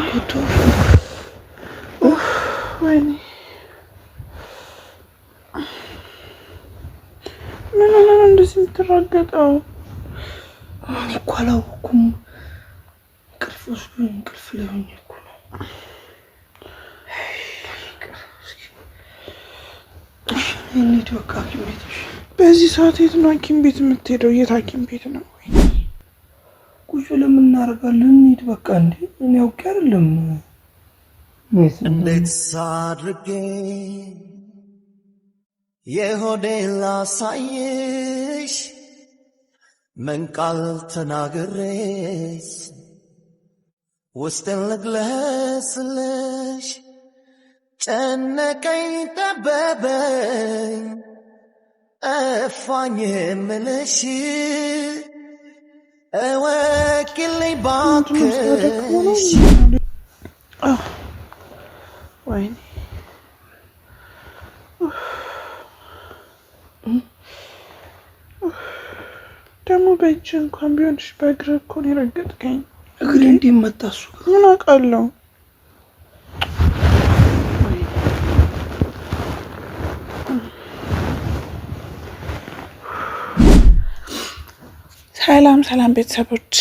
ጉዱ ወይኔ ምን እንደዚህ የምትራገጠው? እኔ እኮ አላወኩም። እንቅልፍ ላይ ሆኜ እኮ ነው። እንሂድ በቃ ሐኪም ቤት። በዚህ ሰዓት የት ነው ሐኪም ቤት የምትሄደው? የት ሐኪም ቤት ነው? ቁጭ ብለን እናደርጋለን። እንሂድ በቃ። እንዴ እኔ አውቄ አይደለም። እንዴት አድርጌ የሆዴን ላሳይሽ ምን ቃል ተናግሬስ ውስጤን ልግለጽልሽ ጨነቀኝ ጠበበኝ እፋኝ የምልሽ እወቂልኝ ባክሽ ወይኔ ደግሞ በእጅ እንኳን ቢሆንሽ በእግር እኮ ነው የረገጥከኝ። እግር እንዲመታ እሱ ምን አውቃለሁ። ሰላም ቤተሰቦች፣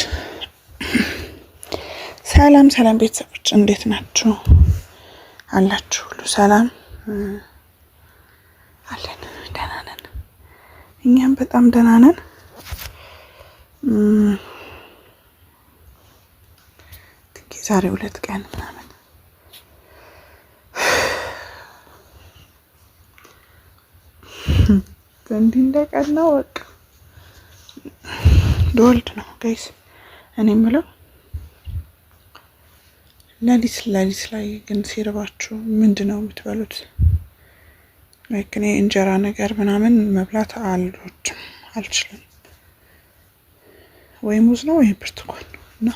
ሰላም ቤተሰቦች፣ እንዴት ናችሁ? አላችሁ ሁሉ ሰላም አለን? ደህና ነን፣ እኛም በጣም ደህና ነን። ዛሬ 2 ቀን ምናምን እንዲህ እንደቀናው በቃ ልወልድ ነው ጋይስ። እኔ የምለው ሌሊት ላይ ግን ሲርባችሁ ምንድነው የምትበሉት? ላይክ እኔ እንጀራ ነገር ምናምን መብላት አልችልም። ወይ ሙዝ ነው ወይ ብርቱካን እና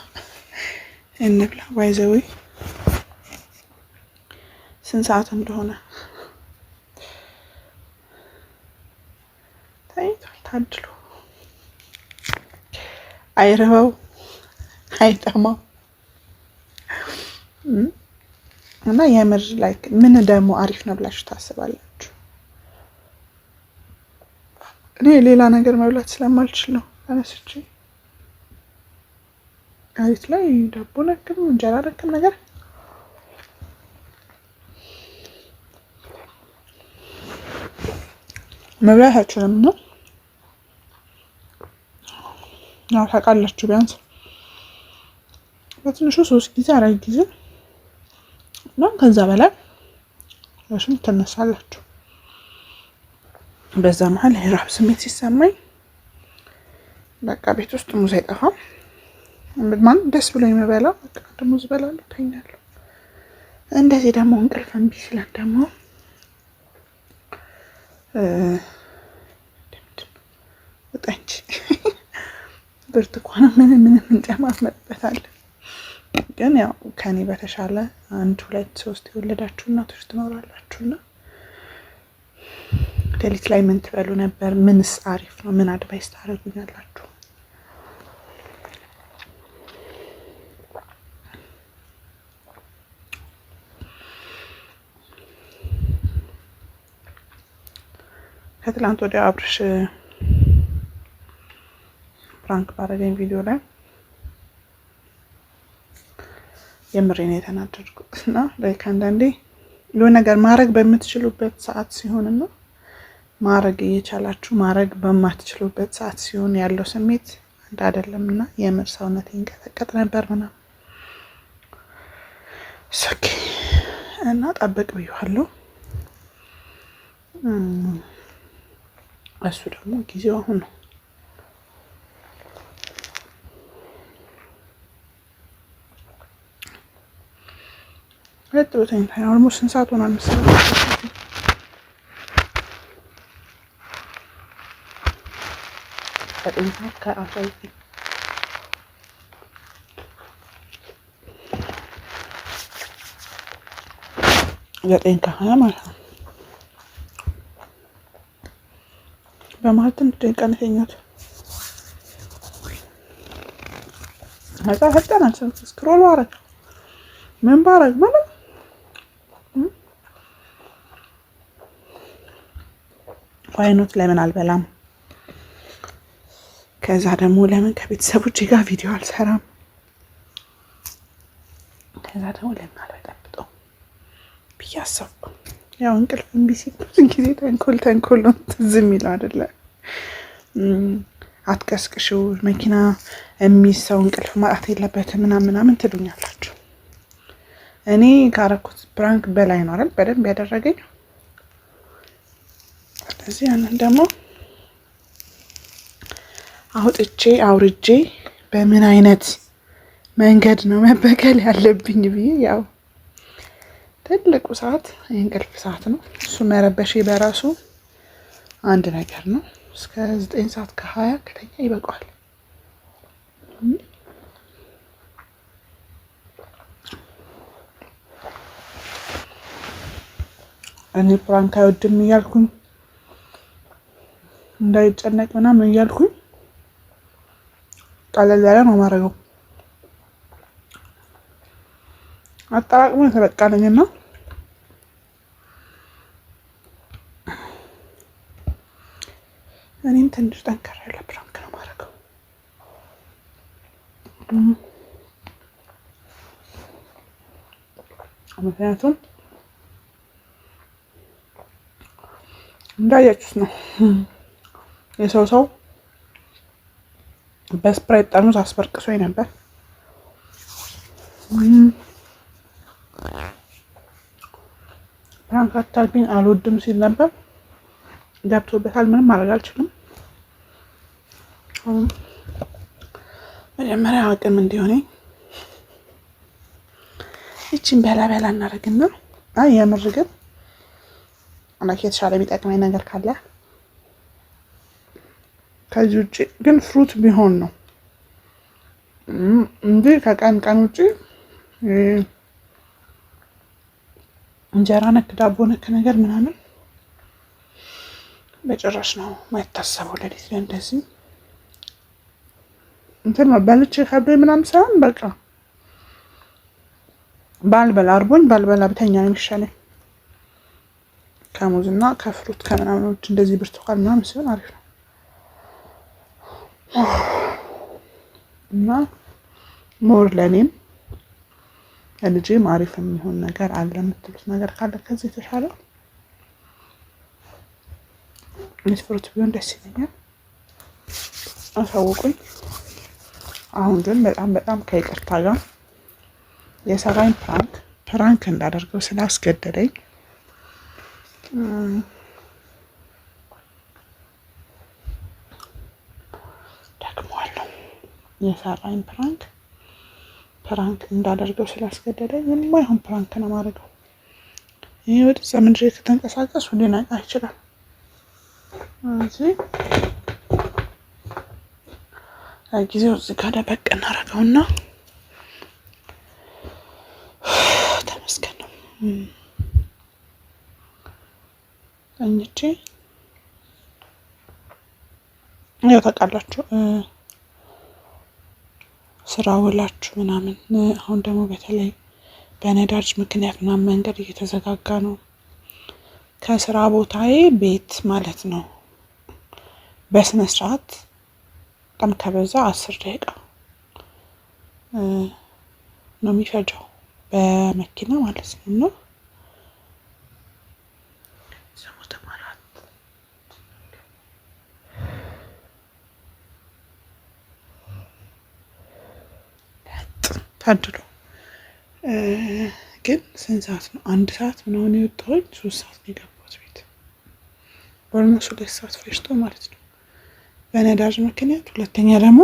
እንብላ። ባይዘዌ ስንት ሰዓት እንደሆነ ታድሎ አይረባው አይጠማው እና የምር ላይክ ምን ደግሞ አሪፍ ነው ብላችሁ ታስባላችሁ? እኔ ሌላ ነገር መብላት ስለማልችል ነው አነስቼ አይት ላይ ዳቦ ነክም እንጀራ ነክም ነገር መብላት አልችልም ነው። ያው ታውቃላችሁ ቢያንስ በትንሹ 3 ጊዜ 4 ጊዜ እና ከዛ በላይ ለሽም ትነሳላችሁ። በዛ መሀል የራብ ስሜት ሲሰማኝ በቃ ቤት ውስጥ ሙዝ አይጠፋም። ማን ደስ ብሎ የሚበላው በቃ ሙዝ በላለሁ፣ ተኛለሁ። እንደዚህ ደግሞ እንቅልፍ እምቢ ሲለን ደግሞ ወጣንቺ ብርቱካን ምንም እንጨማመርበታለን። ግን ያው ከኔ በተሻለ 1 2 3 የወለዳችሁ እናቶች ትኖራላችሁና ሌሊት ላይ ምን ትበሉ ነበር? ምንስ አሪፍ ነው? ምን አድቫይስ ታደርጉኛላችሁ? ከትላንት ወዲያ አብርሽ ፕራንክ ባረገኝ ቪዲዮ ላይ የምሬን የተናደድኩት እና ላይክ አንዳንዴ የሆነ ነገር ማድረግ በምትችሉበት ሰዓት ሲሆንና ማድረግ እየቻላችሁ ማድረግ በማትችሉበት ሰዓት ሲሆን ያለው ስሜት አንድ አይደለምና የምር ሰውነቴ ይንቀጠቀጥ ነበር ምናምን። ኦኬ እና ጠብቅ ብዬዋለሁ። እሱ ደግሞ ጊዜው አሁን ነው። ለጥሮተኝ አልሞስት ስንት ሰዓት ሆኗል መሰለኝ? ዘጠኝ ከሀያ ማለት ነው። በመሀል ትንሽ ደቂቃ ነው የተኛሁት። ከዛ ፈጠናል ስክሮል አረግ ምን ባረግ ማለት ዋይኖት ለምን አልበላም? ከዛ ደግሞ ለምን ከቤተሰቦቼ ጋር ቪዲዮ አልሰራም? ከዛ ደግሞ ለምን አልበጠብጠው ብዬ አሰብኩ። ያው እንቅልፍ እምቢ ሲል ብዙ ጊዜ ተንኮል ነው ትዝ የሚለው አይደለ? አትቀስቅሽው፣ መኪና የሚሰው እንቅልፍ ማጣት የለበትም ምናምን ትሉኛላችሁ። እኔ ካረኩት ፕራንክ በላይ ነው አይደል በደንብ ያደረገኝ። ስለዚህ ያንን ደግሞ አውጥቼ አውርጄ በምን አይነት መንገድ ነው መበቀል ያለብኝ ብዬ ያው ትልቁ ሰዓት የእንቅልፍ ሰዓት ነው። እሱ መረበሽ በራሱ አንድ ነገር ነው። እስከ 9 ሰዓት ከ20 ከተኛ ይበቃዋል። እኔ ፕራንክ አይወድም እያልኩኝ እንዳይጨነቅ ምናምን እያልኩኝ ቀለል ያለ ነው ማረገው። አጠራቅሞ የተበቃለኝና እኔም ትንሽ ጠንከር ያለ ፕራንክ ነው ማረገው። ምክንያቱም እንዳያችሁት ነው የሰው በስፕራይት ጠርሙስ አስበርቅሶኝ ነበር። ፕራንክ አታርጊኝ አልወድም ሲል ነበር። ገብቶበታል። ምንም ማድረግ አልችልም። መጀመሪያ አቅም እንዲሆነኝ እቺን በላ እናደርግና የምር ግን አናኪ የተሻለ የሚጠቅመኝ ነገር ካለ ከዚህ ውጪ ግን ፍሩት ቢሆን ነው እንጂ ከቀን ውጪ እንጀራ ነክ ዳቦ ነክ ነገር ምናምን በጭራሽ ነው የማይታሰበው። ለሊት ላይ እንደዚህ እንትን ነው በልቼ ከብዶኝ ምናምን ሳይሆን በቃ ባልበላ አርቦኝ ባልበላ ብተኛ ነው የሚሻለኝ። ከሙዝና ከፍሩት ከምናምኖች እንደዚህ ብርቱካን ምናምን ሲሆን አሪፍ ነው እና ሞር ለኔም ለልጄም አሪፍ የሚሆን ነገር አለ የምትሉት ነገር ካለ ከዚህ የተሻለ ፍሩት ቢሆን ደስ ይለኛል። አሳውቁኝ። አሁን ግን በጣም ከይቅርታ ጋር የሰራኝ ፕራንክ እንዳደርገው ስላስገደደኝ ደግሞአለሁ። የሰራኝ ፕራንክ እንዳደርገው ስላስገደደኝ የማይሆን ፕራንክ ነው ማድረገው። ይሄ ወደዛ ምንድን ከተንቀሳቀሱ ሊነቃ ይችላል። እዚህ ጊዜው እዚህ ጋር ደበቅ እናደርገውና ተመስገን ነው እንጂ ያው ታውቃላችሁ ስራ ውላችሁ ምናምን። አሁን ደግሞ በተለይ በነዳጅ ምክንያት ምናምን መንገድ እየተዘጋጋ ነው። ከስራ ቦታዬ ቤት ማለት ነው በስነ ስርዓት በጣም ከበዛ 10 ደቂቃ ነው የሚፈጀው በመኪና ማለት ነው። እና ታድሎ ግን ስንት ሰዓት ነው? 1 ሰዓት ምናምን የወጣሁኝ 3 ሰዓት ነው የገባሁት ቤት። በእነሱ 2 ሰዓት ፈጅቶ ማለት ነው በነዳጅ ምክንያት። ሁለተኛ ደግሞ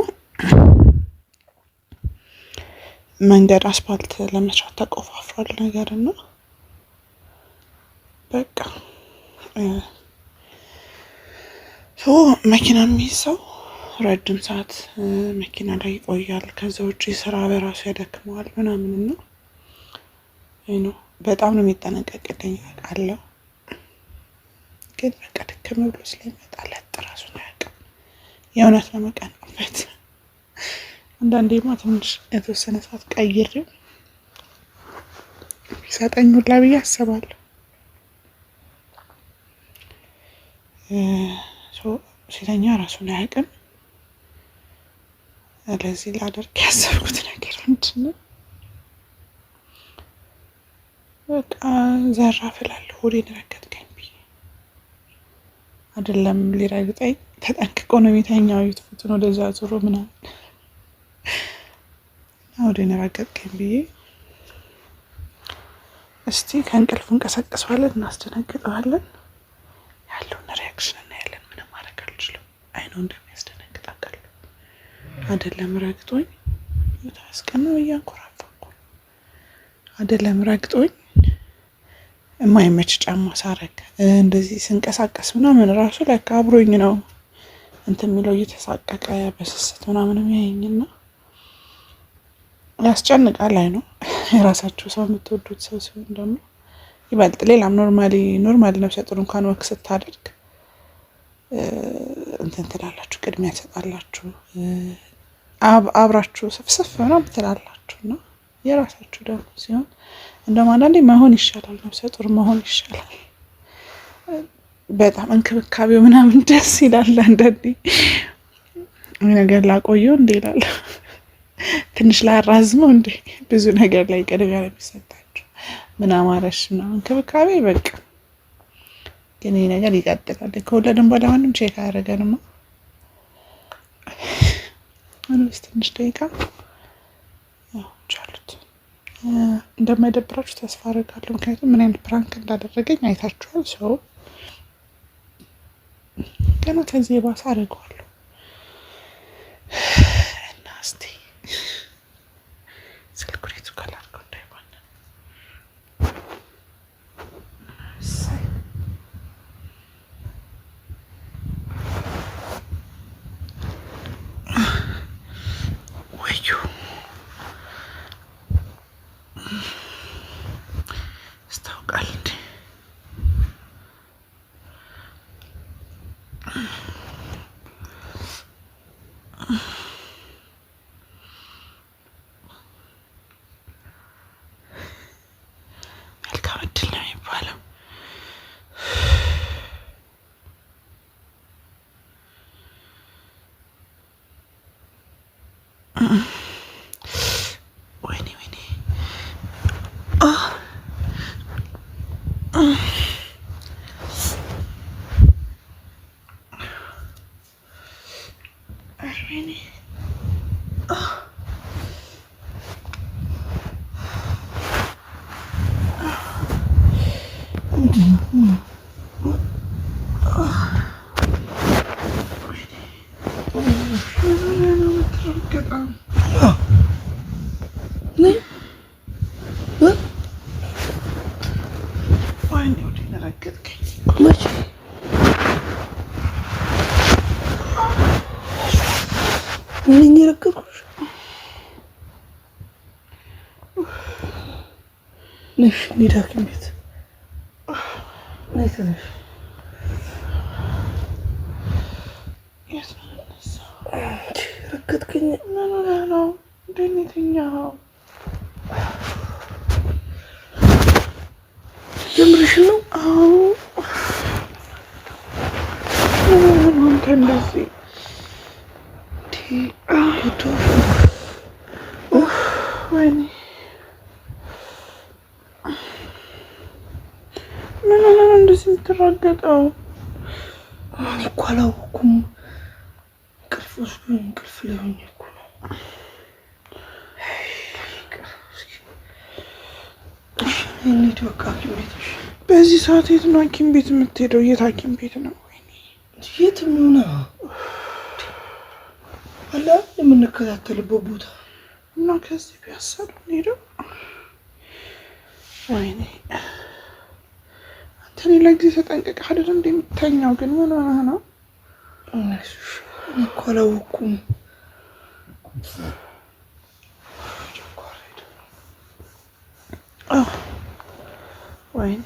መንገድ አስፋልት ለመስራት ተቆፋፍሯል ነገር እና በቃ መኪና የሚይዘው ረጅም ሰዓት መኪና ላይ ይቆያል። ከዛ ውጪ ስራ በራሱ ያደክመዋል ምናምን ነው በጣም ነው የሚጠነቀቅልኝ አውቃለሁ። ግን በቃ ድክም ብሎ ስለሚመጣለት ራሱ ነው ያውቃል። የእውነት ለመቀናበት አንዳንዴማ ትንሽ የተወሰነ ሰዓት ቀይሬው እንደሚሰጠኝ ሁላ ብዬ አስባለሁ። ሴተኛ ራሱን አያውቅም። ለዚህ ላደርግ ያሰብኩት ነገር ምንድን ነው? በቃ ዘራፍ እላለሁ። ሆዴን ረገጥከኝ ብዬ አይደለም ሊረግጠኝ ተጠንቅቆ ነው የሚተኛው። ፊቱን ወደዛ ዞሮ ምናምን ሆዴን ረገጥከኝ ብዬ እስቲ ከእንቅልፉ እንቀሰቅሰዋለን፣ እናስደነግጠዋለን። ያለውን ሪያክሽን እናያለን። ምንም ማድረግ አልችልም። አይኑ እንደሚያስደነግጥ አውቃለሁ። አይደለም ረግጦኝ ታስቀነው እያንኮራፋኩ አይደለም ረግጦኝ የማይመች ጫማ ሳረግ እንደዚህ ስንቀሳቀስ ምናምን ራሱ ለካ አብሮኝ ነው እንትን የሚለው እየተሳቀቀ በስስት ምናምን የሚያየኝና ያስጨንቃል። አይ ነው የራሳችሁ ሰው የምትወዱት ሰው ሲሆን ደግሞ ይበልጥ። ሌላም ኖርማሊ ነፍሰ ጡር እንኳን ወክ ስታደርግ እንትን ትላላችሁ፣ ቅድሚያ ትሰጣላችሁ፣ አብራችሁ ስፍስፍ ምናምን ትላላችሁ። እና የራሳችሁ ደግሞ ሲሆን እንደውም አንዳንዴ መሆን ይሻላል፣ ነፍሰ ጡር መሆን ይሻላል። በጣም እንክብካቤው ምናምን ደስ ይላል። አንዳንዴ ነገር ላቆየው እንዴ ይላል፣ ትንሽ ላራዝመው እንዴ፣ ብዙ ነገር ላይ ቅድሚያ ነው የሚሰጣችሁ። ምን አማረሽ ምናምን እንክብካቤ በቃ። ግን ይሄ ነገር ይቀጥላል። ከወለድን በኋላ ማንም ቼክ አያደርገንም። አንስ ትንሽ ደቂቃ ያው ቻሉት። እንደማይደብራችሁ ተስፋ አደርጋለሁ። ምክንያቱም ምን አይነት ፕራንክ እንዳደረገኝ አይታችኋል። ሰው ገና ከዚህ የባሰ አደርገዋለሁ እና እስቲ ስልኩሬቱ ካላርገው እንዳይባል ወዩ ስታውቃል እንዴ? መልካም እድል ነው የሚባለው። ወይኔ ወይኔ ምን ይረከኩሽ ነሽ? ኒዳክም ቤት ነይ ተነሽ። ረከትከኝ። ነው እንደኔተኛው የምርሽ ነው? አዎ አንተ እንደዚህ ወይኔ ምን እንደዚህ የምትራገጠው? እኔ እኮ አላወኩም። እንቅልፍ ወስዶኝ እንቅልፍ ላይ ሆኜ እኮ ነው። እንሂድ በቃ ሐኪም ቤት። በዚህ ሰዓት የት ነው ሐኪም ቤት የምትሄደው? የት ሐኪም ቤት ነው? ወይኔ የትም ይሆና አላ የምንከታተልበት ቦታ እና ከዚህ ቢያሰሩ ሄደው። ወይኔ አንተ ሌላ ጊዜ ተጠንቀቀህ አይደል እንደምትተኛው? ግን ምን ሆነህ ነው? እኔ እኮ አላወኩም። ወይኔ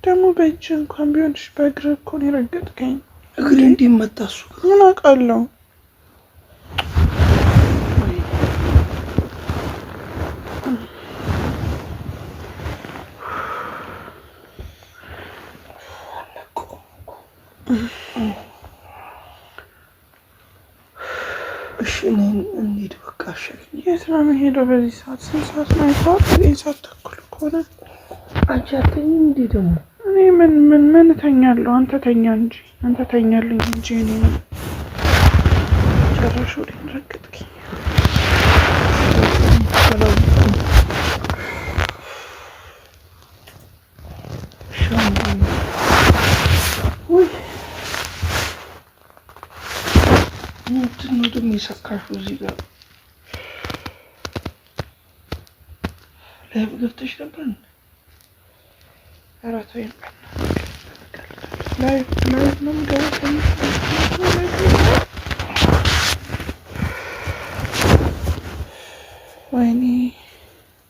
ደግሞ በእጅ እንኳን ቢሆንሽ በእግር እኮ ነው የረገጥከኝ። እግር እንዲህ መጣ እሱ ምን አውቃለሁ። እሺ ነን እንሂድ በቃ እሺ የት ነው የምሄደው በዚህ ሰዓት? ስንት ሰዓት ነው? ሰዓት ተኩል እኮ ነው። አንቺ አትተኝም እንዴ ደግሞ? እኔ ምን እተኛለሁ? አንተ ተኛ እንጂ አንተ ተኛልኝ እንጂ እኔ ጨረሹ ረገጥከኝ። ምንድን ነው ደግሞ የሰካሽው እዚህ ጋር? ላይቭ ገብተሽ ነበር እንዴ? ኧረ ተይኝ ላይቭ ነው የምገባው። ወይኔ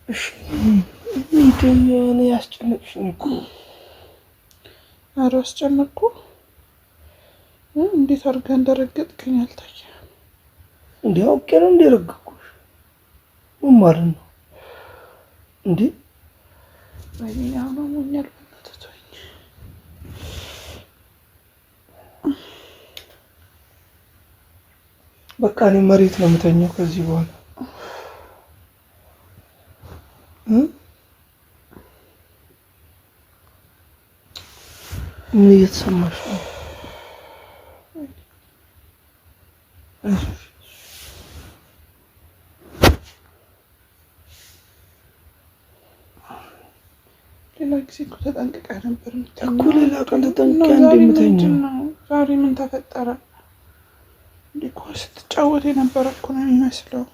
እሺ እንሂድ። ያስጨነቅሽኝ እኮ። ኧረ አስጨነቅኩ። እንዴት አድርገህ እንደረገጥከኝ አልታየህም እንዴ? አውቄ ነው እንዴ ረገጥኩሽ? ምን ማለት ነው እንዴ? ወይኔ አሁን አሞኛል። በእናትህ ተወኝ። በቃ እኔ መሬት ነው የምተኛው ከዚህ በኋላ። ምን እየተሰማሽ ነው? ሌላ ጊዜ እኮ ተጠንቅቀህ ነበር እኮ። ሌላ ቀን ተጠንቅቀህ እንደምተኛው። ዛሬ ምን ተፈጠረ? እንዴ እኮ ስትጫወት የነበረ እኮ ነው የሚመስለው።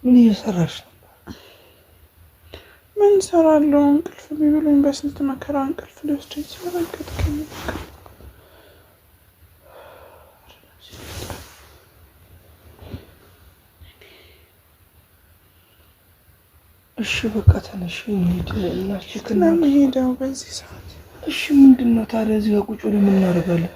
ምን እየሰራሽ ነው? ምን እሰራለሁ? እንቅልፍ ቢብሉኝ በስንት መከራ እንቅልፍ ሊወስደኝ ሲረገጥከኝ። እሺ በቃ ተነሽ እንሂድ። እናሽከና ሄደው በዚህ ሰዓት። እሺ ምንድን ነው ታዲያ እዚህ ጋር ቁጭ ብለን ምን እናደርጋለን?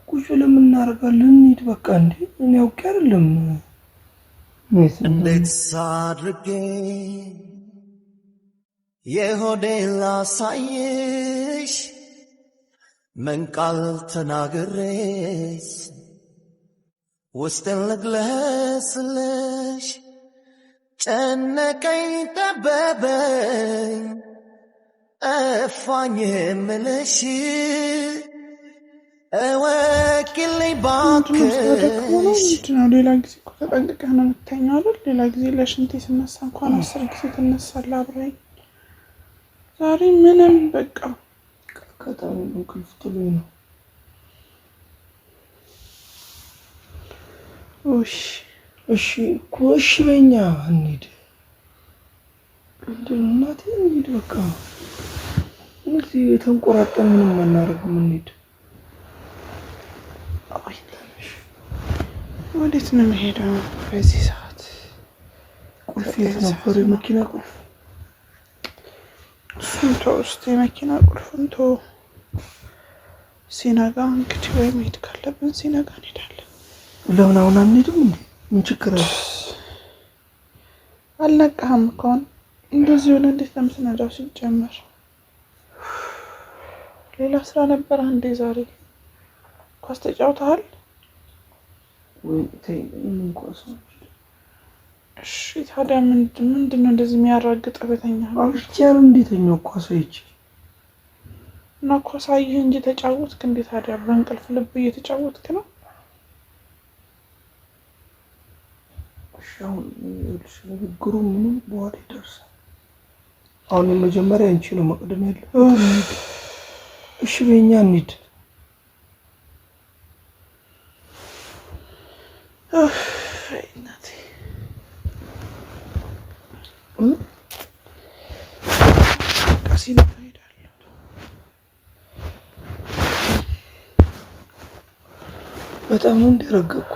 ቁጭ ብለን ምን እናደርጋለን? እንሂድ በቃ። እንዴ እኔ አውቄ አይደለም። እንዴት ሳድርጌ የሆዴን ላሳይሽ፣ ምን ቃል ተናግሬስ ውስጤን ልግለጽልሽ? ጨነቀኝ ጠበበኝ እፋኝ የምልሽ እወኪልኝ ባክሽ። ሌላ ጊዜ እኮ ተጠንቅቀህ ነው የምተኛው አይደል? ሌላ ጊዜ ለሽንቴ ስነሳ እንኳን 10 ጊዜ ትነሳለህ አብረኸኝ። ዛሬ ምንም በቃ ከጣም እንቅልፍ ጥሎኝ ነው። እሺ እኮ እሺ በኛ እንሂድ። እንደው እናቴ እንሂድ በቃ። እዚህ የተንቆራጠን ምንም አናደርግም። እንሂድ። ወዴት ነው የምሄደው በዚህ ሰዓት? ቁልፍ የት ነበር? የመኪና ቁልፍ እሱን ተው እስኪ። የመኪና ቁልፉን ተው። ሲነጋ እንግዲህ ወይ መሄድ ካለብን ሲነጋ እንሄዳለን። ለምን አሁን አንሄድም እንዴ? ምን ችግር አለ? አልነቃህም እኮ እንደዚህ ሆነ። እንዴት ነው የምትነዳው? ሲጀመር ሌላ ስራ ነበር እንዴ ዛሬ? ኳስ ተጫውተሃል? ወይ ተይ ምን ኳስ ነው? እሺ ታዲያ ምንድን ነው እንደዚህ የሚያራግጥ በተኛ? አፍቻር እንዴተኛው ኳስ አይቼ እና ኳስ አየህ እንጂ ተጫወትክ እንዴ? ታዲያ በእንቅልፍ ልብ እየተጫወትክ ነው? አሁን ንግግሩ ምንም በኋላ ይደርሳል። አሁን መጀመሪያ አንቺ ነው መቅደም ያለበት። እሺ በእኛ እንሂድ። እናቴ ሲነጋ እሄዳለሁ። በጣም ነው እንደረገኩ።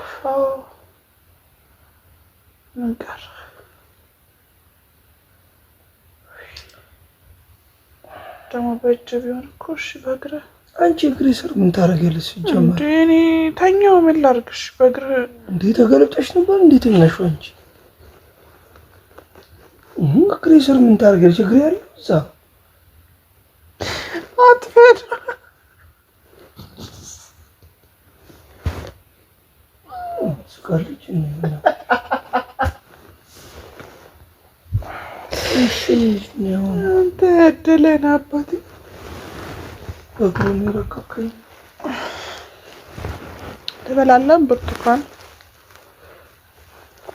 ምን ቀረ? ደግሞ በእጅ ቢሆን እኮ እሺ፣ በእግርህ አንቺ እግሬ ስር ምን ታደርጊያለሽ? ሲጀመር እኔ ተኛው ምን ላድርግሽ? በእግር እንዴ ተገለብጠሽ ነበር? እንዴት ተኛሽ አንቺ? እግሬ ስር ምን ታደርጊያለሽ? እግሬ ያለው እዛ አትፈድ ስቃለች ነው። እሺ ነው አንተ እድለህ አባቴ። እግሬን ረከከኝ። ትበላለህ ብርቱካን?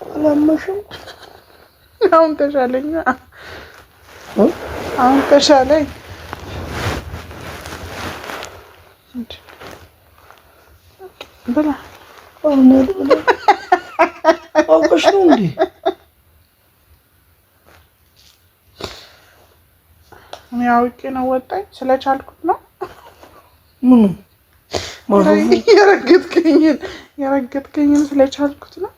አላመሽም? አሁን ተሻለኝ። አሁን ተሻለኝ። ብላ አሁን ብላ አውቀሽ ነው እንዴ? እኔ አውቄ ነው ወጣኝ ስለቻልኩት ነው። ምን የረገጥከኝን ስለቻልኩት ነው።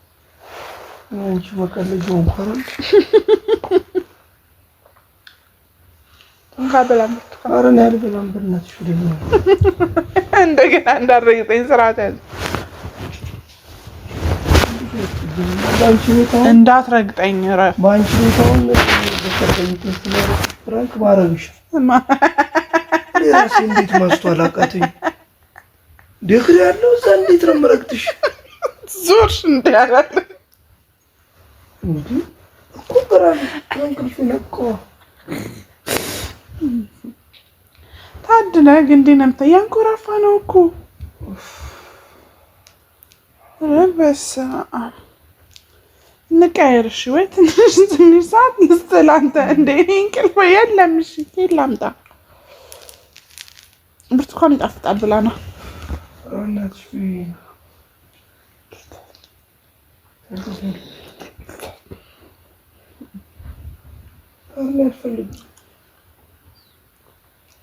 አንቺ በቀለጅ ወንኳራ እንካ በላም ብርቱካን። ኧረ እኔ አልበላም በእናትሽ። ወደኛ እንደገና እንዳረግጠኝ ስርዓት ያዝ። ባንቺ ቤት አሁን እንዳትረግጠኝ ረፍ። ባንቺ ቤት አሁን በቀደምት ፍራንክ ማረግሽ ለራሴ እንዴት ማስተዋል አቃተኝ። ደግሬ ያለው እዛ እንዴት ነው የምረግጥሽ? ዞርሽ እንዳያለ እንዴ እኮ ብራን እንቅልፍ ነቆ ታድነ ግንዴ ነምተ ያንኮራፋ ነው እኮ በስመ አብ። እንቀያየርሽ ወይ ትንሽ ሰዓት ልስጥል አንተ። እንደ እንቅልፍ የለም። እሺ ላምጣ። ብርቱካን ይጣፍጣል ብላ ነው። እናትሽ አልፈልግም።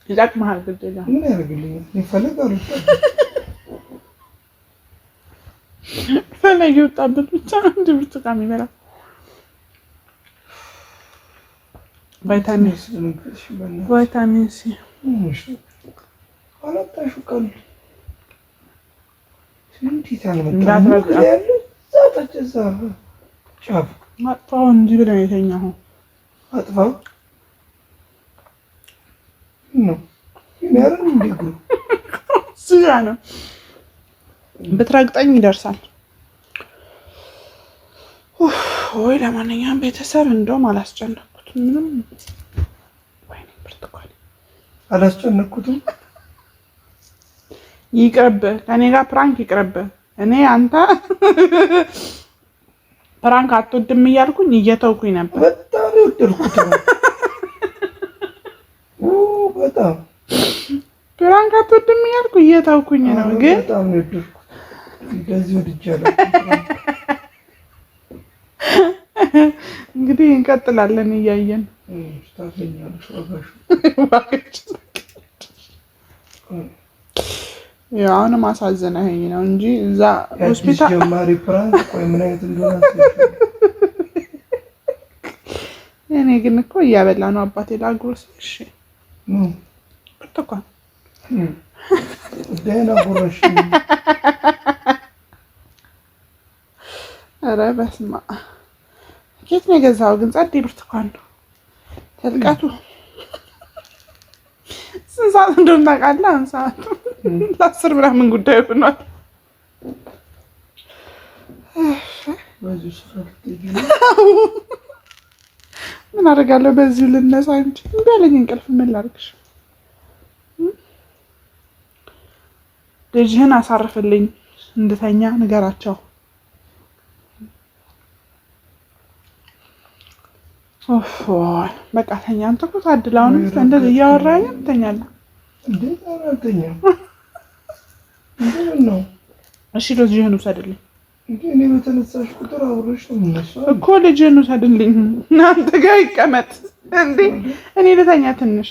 ይጠቅምሃል። ግዴታ ምን ያደርግልኛል? ይፈልጋሉ ፈለግ የወጣበት ብቻ አንድ ብርቱካን የሚበላ ቫይታሚን ሲ አላጣሹ ቃል እንዴት አልመጣም ያለው ዛታጨዛ ጫፍ አጥፋው እንጂ ብለን የተኛው አጥፋው ነው ይናረን እንዲጉ ስጋ ነው። ብትረግጠኝ ይደርሳል። ወይ ለማንኛውም ቤተሰብ እንደውም አላስጨነኩትም ምንም። ወይኔ ብርቱካን አላስጨነኩትም። ይቅርብ፣ ከኔ ጋር ፕራንክ ይቅርብ። እኔ አንተ ፕራንክ አትወድም እያልኩኝ እየተውኩኝ ነበር። በጣም የወደድኩት ነው። በጣም ፕራንክ አትወድም እያልኩ እየተውኩኝ ነው። ግን በጣም የወደድኩት እንደዚህ ወድጃለሁ። እንግዲህ እንቀጥላለን እያየን ታገኛለሽ ዋጋሽ። ያው አሁንም አሳዘነኸኝ ነው እንጂ እዛ ሆስፒታል ጀማሪ ፕራንክ ቆይ ምን አይነት እንደሆነ እኔ ግን እኮ እያበላ ነው አባቴ ላጉርስ። እሺ ብርቱካን ደህና ጉረሽ። ኧረ በስመ አብ። ኬት ነው የገዛኸው ግን? ጸዴ ብርቱካን ነው። ተልቀቱ ስንት ሰዓት እንደሆነ ታውቃለህ? አሁን ሰዓቱ ለ10 ምናምን ጉዳይ ሆኗል። ምን አደርጋለሁ? በዚሁ ልነሳ እንጂ እምቢ አለኝ እንቅልፍ። ምን ላድርግሽ? ልጅህን አሳርፍልኝ እንድተኛ ንገራቸው። በቃ ተኛ። አንተ እኮ ታድል። አሁን እንደዚህ እያወራኝ ትተኛለህ። እሺ ልጅህን ውሰድልኝ እኔ በተነሳሽ ቁጥር አብረሽ ነው የምነሳው እኮ። ልጅህን ውሰድልኝ። እናንተ ጋር ይቀመጥ እንዴ? እኔ ልተኛ ትንሽ።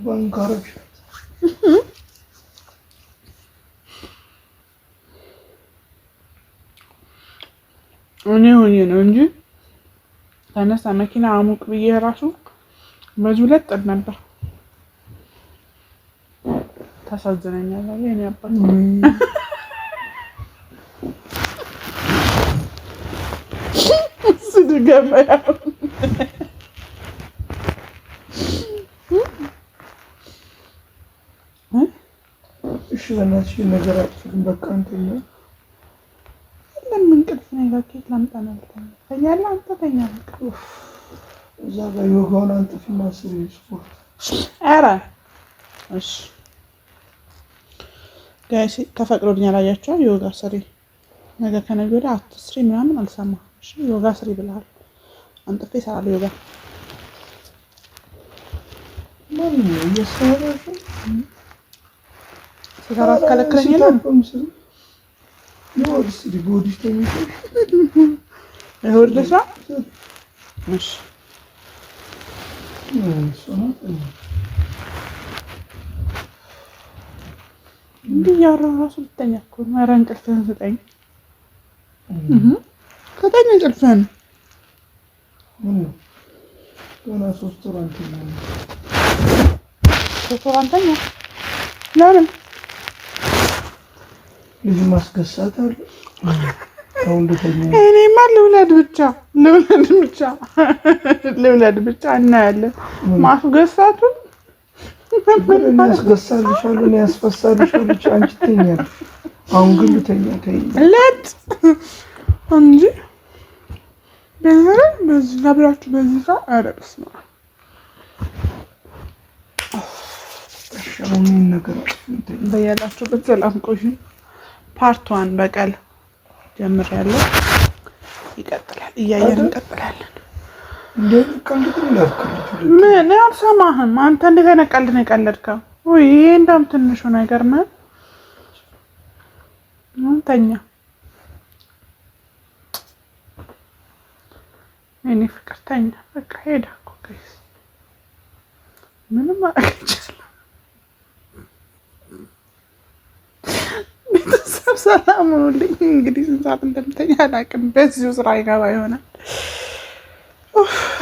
ባንካሮች እኔ ሆኜ ነው እንጂ ተነሳ መኪና አሙቅ ብዬ ራሱ በዚህ 2 ጥድ ነበር። ታሳዝነኛለህ የኔ አባት። ስድገበያ እሺ በእናትሽ ነገራችን በቃ እንትን ነው። ለምን ቅልፍ ነው ለኬት ላምጣናል ተኛለ አንተ ተኛ በቃ እዛ ጋር ዮጋውን አንጥፊና ስሪ ስፖርት። ኧረ እሺ ጋይስ ተፈቅዶልኛል። አያችሁ ዮጋ ስሪ ነገ ከነገ ወዲያ አትስሪ ምናምን አልሰማህም። እሺ ዮጋ ስሪ ብለሃል። አንጥፌ እሰራለሁ ዮጋ። ማን ነው እየሰራሽ? ስራ ከለከለኝ ነው ስሪ ቦዲ ተኝቶ እሁድ ልስራ። እሺ እንዲህ ያወራሁ እራሱ ልተኛ እኮ ነው። ኧረ እንቅልፍህን ስጠኝ ስጠኝ እንቅልፍህን። ገና 3 ወር አንተኛ 3 ወር አንተኛ ለምን ልጅ ማስገሳት አለ? አሁን ልተኛ እኔማ ልውለድ ብቻ እናያለን። ማስገሳቱን ያስገሳልሻለሁ እኔ ያስፈሳልሻለሁ አንቺ ትተኛለሽ። አሁን ግን ልተኛ ተይኝ ለጥ እንጂ በዚህ ለብራችሁ በዚህ ጋር ኧረ በስመ አብ ሻውን ነገር በያላችሁበት ሰላም ቆዩ። ፓርት 1 በቀል ጀምሬያለሁ። ይቀጥላል፣ እያየን እንቀጥላለን። ምን አልሰማህም አንተ? እንደገና ቀልድ ነው የቀለድከው። ውይ እንደውም ትንሹ ነገር ነው። ተኛ እኔ ፍቅር ተኛ። በቃ ሄዳ እኮ ጋይስ ምንም አልችልም። ቤተሰብ ሰላም ሁኑልኝ። እንግዲህ ስንት ሰዓት እንደምተኛ አላውቅም። በዚሁ ስራ ይገባ ይሆናል።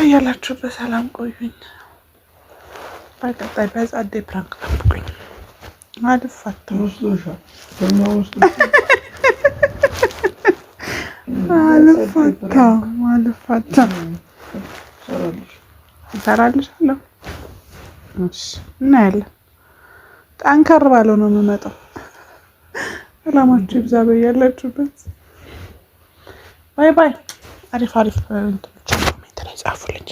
እያላችሁ በሰላም ቆዩኝ። በቀጣይ በጸዴ ፕራንክ ጠብቁኝ። አልፋታም እሰራልሻለሁ። እሺ እናያለን። ጠንከር ባለው ነው የምመጣው። ሰላማችሁ ይብዛ በያላችሁበት። ባይ ባይ። አሪፍ እንትኖች ኮሜንት ላይ ጻፉልኝ።